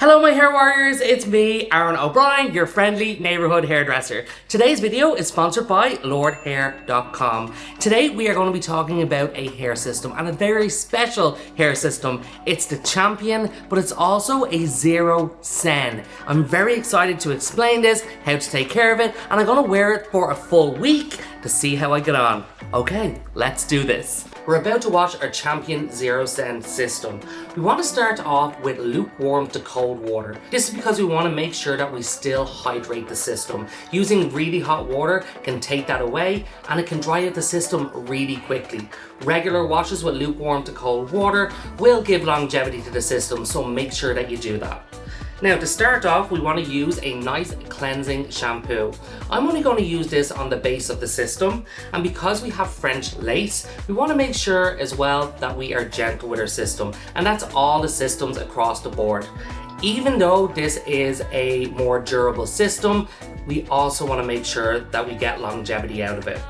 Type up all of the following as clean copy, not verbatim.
Hello my hair warriors, it's me, Aaron O'Brien, your friendly neighborhood hairdresser. Today's video is sponsored by Lordhair.com. Today we are going to be talking about a hair system and a very special hair system. It's the Champion, but it's also a zero sen. I'm very excited to explain this, how to take care of it, and I'm going to wear it for a full week to see how I get on. Okay, let's do this. We're about to watch our Champion Zero Sen system. We want to start off with lukewarm to cold water. This is because we want to make sure that we still hydrate the system. Using really hot water can take that away and it can dry out the system really quickly. Regular washes with lukewarm to cold water will give longevity to the system, so make sure that you do that. Now to start off, we want to use a nice cleansing shampoo. I'm only going to use this on the base of the system, and because we have French lace, we want to make sure as well that we are gentle with our system, and that's all the systems across the board. Even though this is a more durable system, we also want to make sure that we get longevity out of it.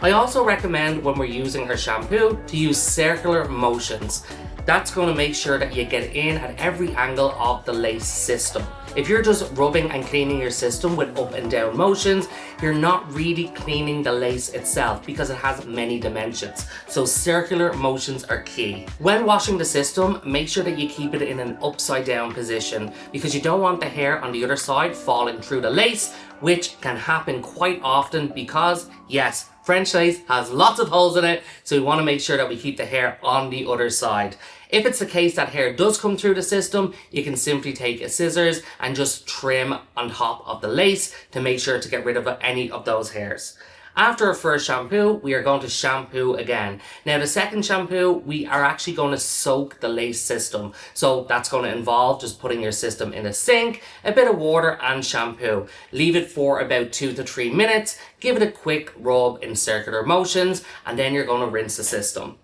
I also recommend when we're using our shampoo to use circular motions. That's going to make sure that you get in at every angle of the lace system. If you're just rubbing and cleaning your system with up and down motions, you're not really cleaning the lace itself because it has many dimensions. So circular motions are key. When washing the system, make sure that you keep it in an upside down position because you don't want the hair on the other side falling through the lace, which can happen quite often because, yes, French lace has lots of holes in it, so we want to make sure that we keep the hair on the other side. If it's the case that hair does come through the system, you can simply take a scissors and just trim on top of the lace to make sure to get rid of any of those hairs. After our first shampoo, we are going to shampoo again. Now the second shampoo, we are actually going to soak the lace system. So that's going to involve just putting your system in a sink, a bit of water and shampoo. Leave it for about 2 to 3 minutes, give it a quick rub in circular motions, and then you're going to rinse the system.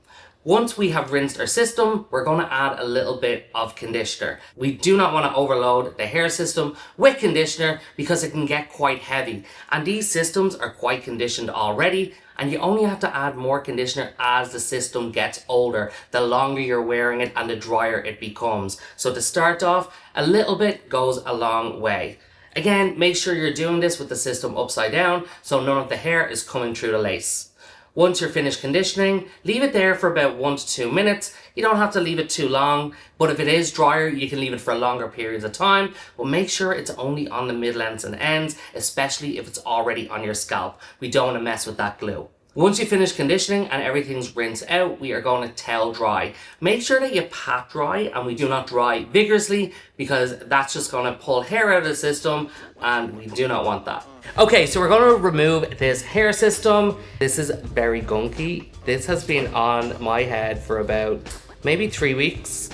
Once we have rinsed our system, we're going to add a little bit of conditioner. We do not want to overload the hair system with conditioner because it can get quite heavy. And these systems are quite conditioned already, and you only have to add more conditioner as the system gets older, the longer you're wearing it and the drier it becomes. So to start off, a little bit goes a long way. Again, make sure you're doing this with the system upside down so none of the hair is coming through the lace. Once you're finished conditioning, leave it there for about 1 to 2 minutes. You don't have to leave it too long, but if it is drier, you can leave it for longer periods of time, but make sure it's only on the mid-lengths and ends, especially if it's already on your scalp. We don't want to mess with that glue. Once you finish conditioning and everything's rinsed out, we are going to towel dry. Make sure that you pat dry and we do not dry vigorously because that's just going to pull hair out of the system and we do not want that. Okay, so we're going to remove this hair system. This is very gunky. This has been on my head for about maybe 3 weeks.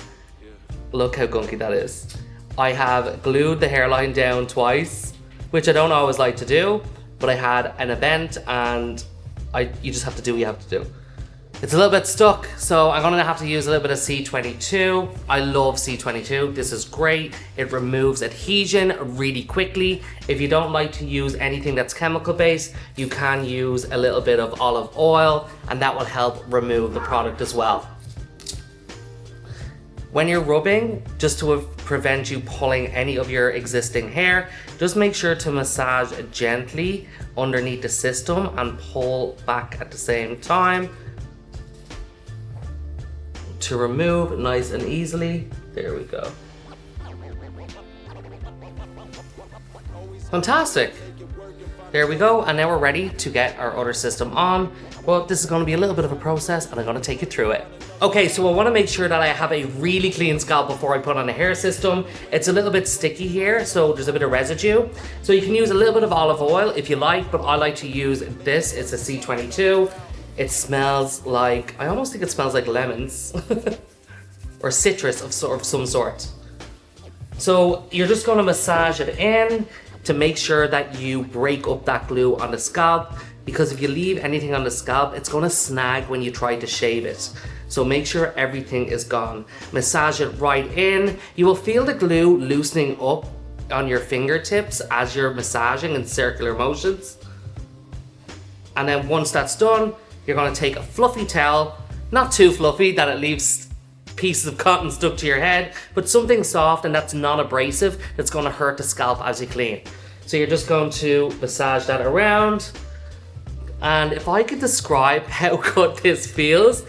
Look how gunky that is. I have glued the hairline down twice, which I don't always like to do, but I had an event and you just have to do what you have to do. It's a little bit stuck, so I'm gonna have to use a little bit of C22. I love C22, this is great. It removes adhesion really quickly. If you don't like to use anything that's chemical based, you can use a little bit of olive oil and that will help remove the product as well. When you're rubbing, just to prevent you pulling any of your existing hair, just make sure to massage gently underneath the system and pull back at the same time to remove nice and easily. There we go. Fantastic. There we go, and now we're ready to get our other system on. Well, this is going to be a little bit of a process and I'm going to take you through it. Okay, so I want to make sure that I have a really clean scalp before I put on a hair system. It's a little bit sticky here, so there's a bit of residue. So you can use a little bit of olive oil if you like, but I like to use this. It's a C22. It smells like, I almost think it smells like lemons or citrus of some sort. So you're just going to massage it in to make sure that you break up that glue on the scalp, because if you leave anything on the scalp, it's going to snag when you try to shave it. So make sure everything is gone. Massage it right in. You will feel the glue loosening up on your fingertips as you're massaging in circular motions. And then once that's done, you're going to take a fluffy towel, not too fluffy that it leaves pieces of cotton stuck to your head, but something soft and that's non-abrasive that's going to hurt the scalp as you clean. So you're just going to massage that around. And if I could describe how good this feels,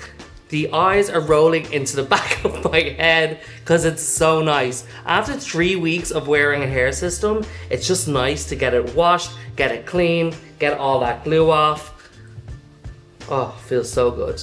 the eyes are rolling into the back of my head because it's so nice. After 3 weeks of wearing a hair system, it's just nice to get it washed, get it clean, get all that glue off. Oh, feels so good.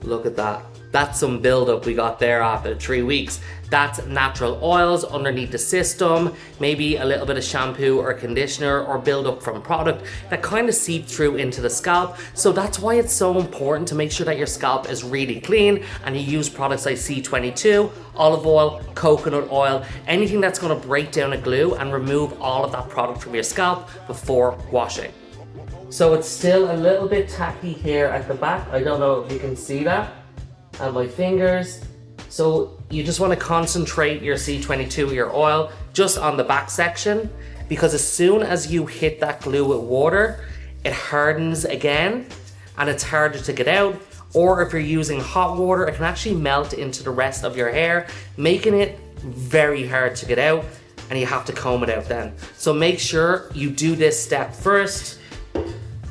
Look at that. That's some buildup we got there after 3 weeks. That's natural oils underneath the system, maybe a little bit of shampoo or conditioner or buildup from product that kind of seep through into the scalp. So that's why it's so important to make sure that your scalp is really clean and you use products like C22, olive oil, coconut oil, anything that's going to break down a glue and remove all of that product from your scalp before washing. So it's still a little bit tacky here at the back. I don't know if you can see that. And my fingers. So you just want to concentrate your C22, your oil, just on the back section, because as soon as you hit that glue with water, it hardens again and it's harder to get out. Or if you're using hot water, it can actually melt into the rest of your hair, making it very hard to get out, and you have to comb it out then. So make sure you do this step first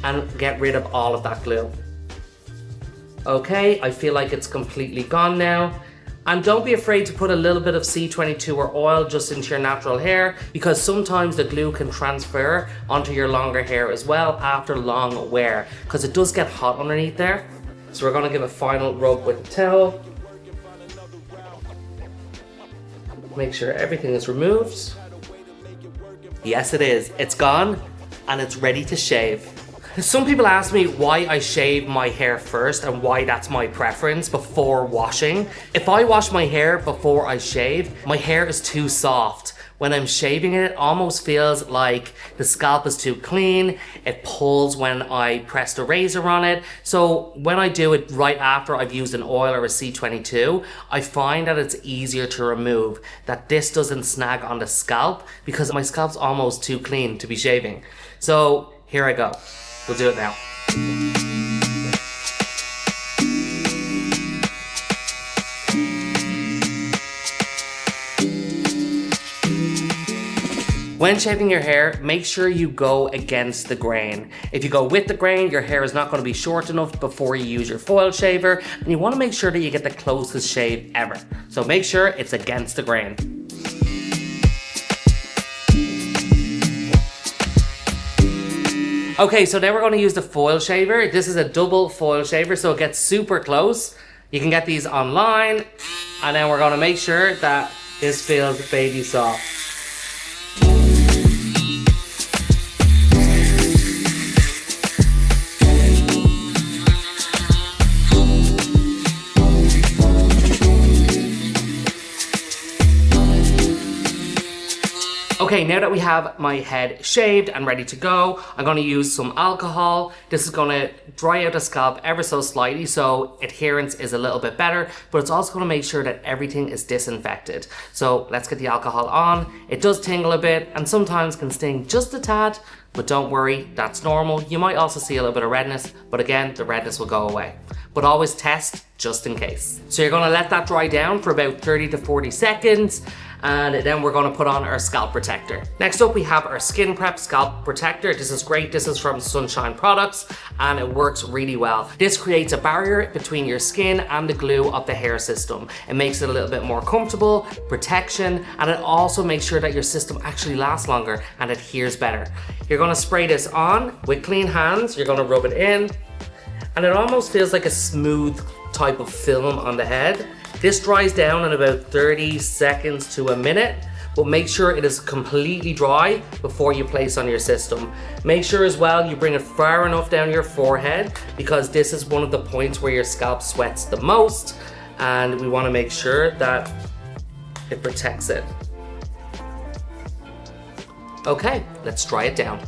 and get rid of all of that glue. Okay, I feel like it's completely gone now. And don't be afraid to put a little bit of C22 or oil just into your natural hair, because sometimes the glue can transfer onto your longer hair as well after long wear, because it does get hot underneath there. So we're gonna give a final rub with the towel. Make sure everything is removed. Yes, it is. It's gone and it's ready to shave. Some people ask me why I shave my hair first and why that's my preference before washing. If I wash my hair before I shave, my hair is too soft. When I'm shaving it, it almost feels like the scalp is too clean. It pulls when I press the razor on it. So when I do it right after I've used an oil or a C22, I find that it's easier to remove, that this doesn't snag on the scalp because my scalp's almost too clean to be shaving. So here I go. We'll do it now. When shaving your hair, make sure you go against the grain. If you go with the grain, your hair is not going to be short enough before you use your foil shaver, and you want to make sure that you get the closest shave ever. So make sure it's against the grain. Okay, so now we're going to use the foil shaver. This is a double foil shaver, so it gets super close. You can get these online, and then we're going to make sure that this feels baby soft. Okay, now that we have my head shaved and ready to go, I'm going to use some alcohol. This is going to dry out the scalp ever so slightly so adherence is a little bit better, but it's also going to make sure that everything is disinfected. So let's get the alcohol on. It does tingle a bit and sometimes can sting just a tad, but don't worry, that's normal. You might also see a little bit of redness, but again, the redness will go away. But always test just in case. So you're going to let that dry down for about 30 to 40 seconds. And then we're going to put on our scalp protector. Next up, we have our Skin Prep Scalp Protector. This is great. This is from Sunshine Products and it works really well. This creates a barrier between your skin and the glue of the hair system. It makes it a little bit more comfortable, protection, and it also makes sure that your system actually lasts longer and adheres better. You're going to spray this on with clean hands. You're going to rub it in and it almost feels like a smooth type of film on the head. This dries down in about 30 seconds to a minute, but make sure it is completely dry before you place on your system. Make sure as well you bring it far enough down your forehead because this is one of the points where your scalp sweats the most and we want to make sure that it protects it. Okay, let's dry it down.